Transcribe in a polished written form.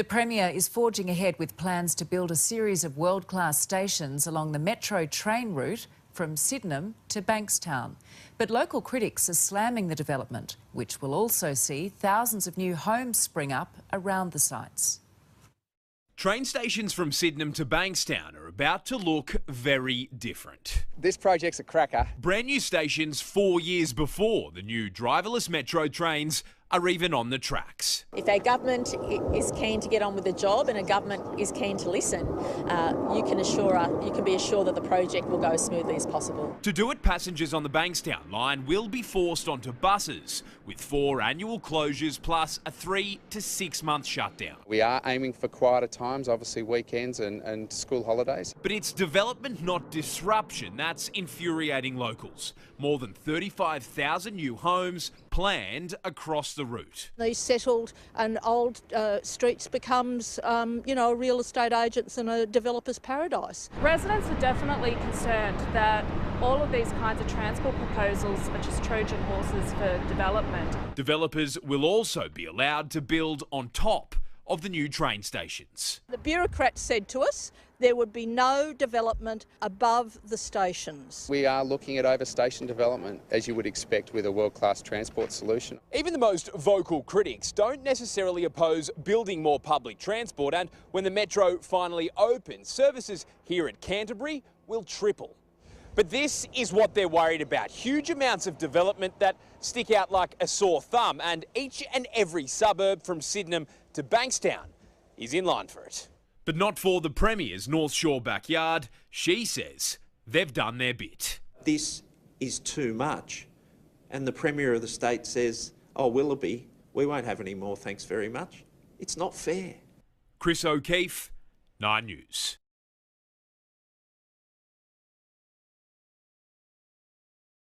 The Premier is forging ahead with plans to build a series of world-class stations along the Metro train route from Sydenham to Bankstown. But local critics are slamming the development, which will also see thousands of new homes spring up around the sites. Train stations from Sydenham to Bankstown are about to look very different. This project's a cracker. Brand new stations 4 years before the new driverless metro trains are even on the tracks. If our government is keen to get on with the job and a government is keen to listen, you can be assured that the project will go as smoothly as possible. To do it, passengers on the Bankstown line will be forced onto buses with 4 annual closures plus a 3 to 6 month shutdown. We are aiming for quieter times, obviously weekends and school holidays. But it's development, not disruption, that's infuriating locals. More than 35,000 new homes planned across the route. These settled and old streets becomes, a real estate agent's and a developer's paradise. Residents are definitely concerned that all of these kinds of transport proposals are just Trojan horses for development. Developers will also be allowed to build on top of the new train stations. The bureaucrats said to us there would be no development above the stations. We are looking at over-station development, as you would expect with a world-class transport solution. Even the most vocal critics don't necessarily oppose building more public transport, and when the metro finally opens, services here at Canterbury will triple. But this is what they're worried about. Huge amounts of development that stick out like a sore thumb, and each and every suburb from Sydenham to Bankstown is in line for it. But not for the Premier's North Shore backyard. She says they've done their bit. This is too much. And the Premier of the state says, oh, Willoughby, we won't have any more, thanks very much. It's not fair. Chris O'Keefe, 9 News.